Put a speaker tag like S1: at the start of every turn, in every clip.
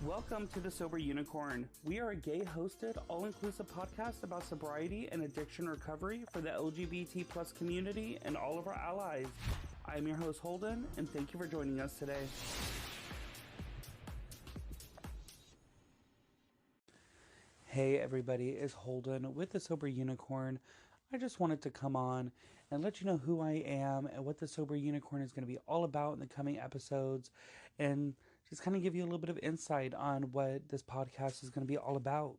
S1: Welcome to The Sober Unicorn. We are a gay-hosted, all-inclusive podcast about sobriety and addiction recovery for the LGBT plus community and all of our allies. I am your host, Holden, and thank you for joining us today. Hey everybody, it's Holden with The Sober Unicorn. I just wanted to come on and let you know who I am and what The Sober Unicorn is going to be all about in the coming episodes, and just kind of give you a little bit of insight on what this podcast is going to be all about.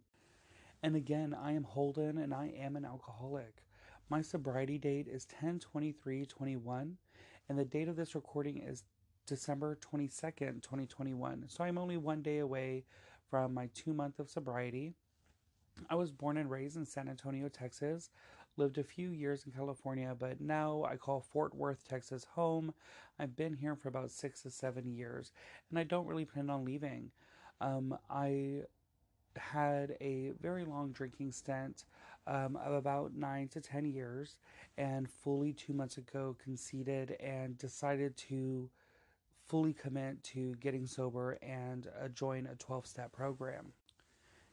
S1: And again, I am Holden and I am an alcoholic. My sobriety date is 10/23/21, and the date of this recording is December 22nd, 2021. So I'm only one day away from my 2 month of sobriety. I was born and raised in San Antonio, Texas, lived a few years in California, but now I call Fort Worth, Texas home. I've been here for about 6 to 7 years, and I don't really plan on leaving. I had a very long drinking stint of about 9 to 10 years, and fully 2 months ago conceded and decided to fully commit to getting sober and join a 12-step program.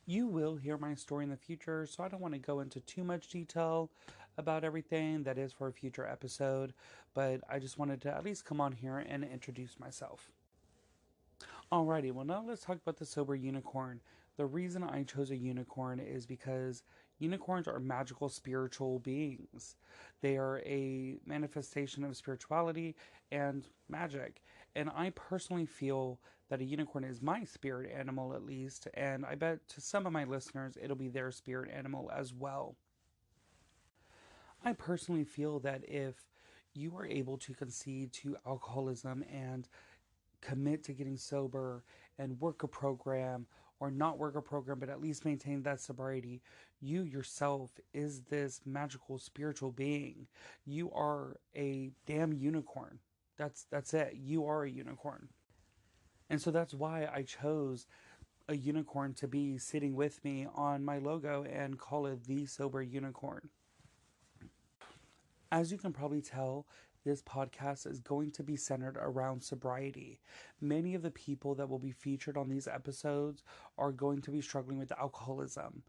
S1: You will hear my story in the future, so I don't want to go into too much detail about everything. That is for a future episode, but I just wanted to at least come on here and introduce myself. Alrighty, well now let's talk about the Sober Unicorn. The reason I chose a unicorn is because unicorns are magical spiritual beings. They are a manifestation of spirituality and magic. And I personally feel that a unicorn is my spirit animal, at least, and I bet to some of my listeners it'll be their spirit animal as well. I personally feel that if you are able to concede to alcoholism and commit to getting sober and work a program, or not work a program, but at least maintain that sobriety, you yourself is this magical spiritual being. You are a damn unicorn. That's it. You are a unicorn. And so that's why I chose a unicorn to be sitting with me on my logo and call it the Sober Unicorn. As you can probably tell, this podcast is going to be centered around sobriety. Many of the people that will be featured on these episodes are going to be struggling with alcoholism,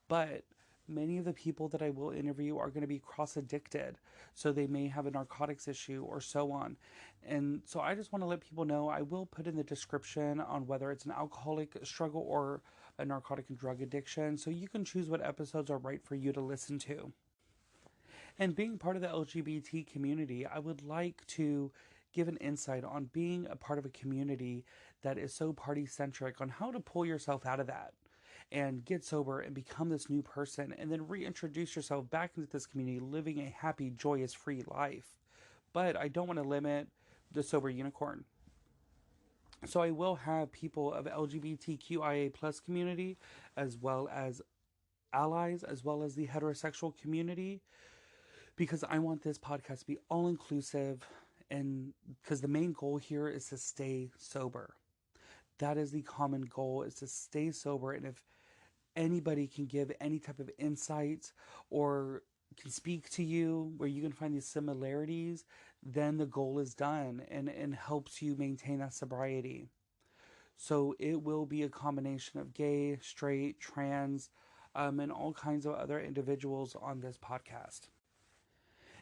S1: but many of the people that I will interview are going to be cross-addicted, so they may have a narcotics issue or so on. And so I just want to let people know, I will put in the description on whether it's an alcoholic struggle or a narcotic and drug addiction, so you can choose what episodes are right for you to listen to. And being part of the LGBT community, I would like to give an insight on being a part of a community that is so party-centric, on how to pull yourself out of that and get sober and become this new person, and then reintroduce yourself back into this community, living a happy, joyous, free life. But I don't want to limit the Sober Unicorn. So I will have people of LGBTQIA plus community, as well as allies, as well as the heterosexual community, because I want this podcast to be all-inclusive, and because the main goal here is to stay sober. That is the common goal, is to stay sober. And if anybody can give any type of insight or can speak to you where you can find these similarities, then the goal is done, and helps you maintain that sobriety. So it will be a combination of gay, straight, trans, and all kinds of other individuals on this podcast.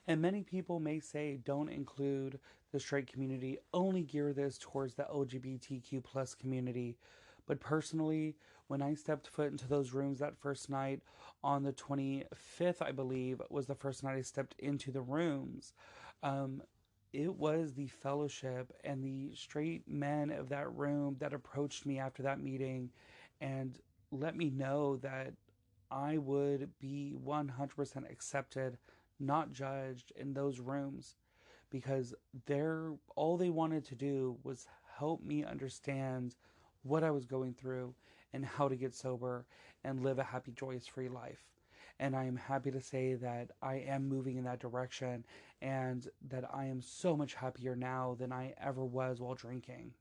S1: And many people may say, don't include the straight community, only gear this towards the LGBTQ plus community. But personally, when I stepped foot into those rooms that first night, on the 25th, I believe, was the first night I stepped into the rooms, it was the fellowship and the straight men of that room that approached me after that meeting and let me know that I would be 100% accepted, not judged in those rooms, because all they wanted to do was help me understand what I was going through and how to get sober and live a happy, joyous, free life. And I am happy to say that I am moving in that direction, and that I am so much happier now than I ever was while drinking.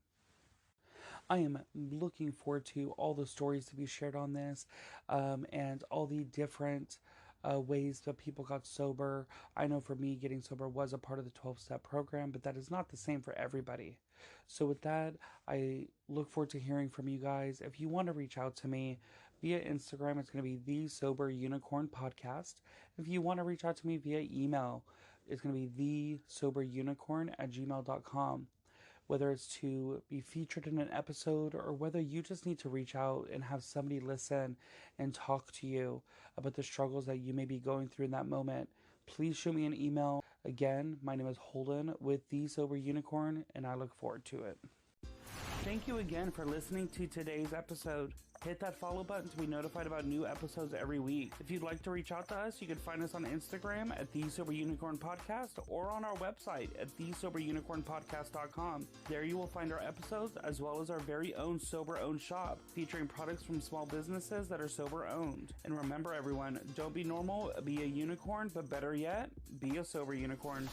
S1: I am looking forward to all the stories to be shared on this, and all the different ways that people got sober. I know for me, getting sober was a part of the 12-step program, but that is not the same for everybody. So, with that, I look forward to hearing from you guys. If you want to reach out to me via Instagram, it's going to be The Sober Unicorn Podcast. If you want to reach out to me via email, it's going to be thesoberunicorn@gmail.com. Whether it's to be featured in an episode or whether you just need to reach out and have somebody listen and talk to you about the struggles that you may be going through in that moment, please shoot me an email. Again, my name is Holden with The Sober Unicorn, and I look forward to it. Thank you again for listening to today's episode. Hit that follow button to be notified about new episodes every week. If you'd like to reach out to us, you can find us on Instagram at The Sober Unicorn Podcast or on our website at thesoberunicornpodcast.com. There you will find our episodes as well as our very own sober-owned shop featuring products from small businesses that are sober-owned. And remember everyone, don't be normal, be a unicorn, but better yet, be a sober unicorn.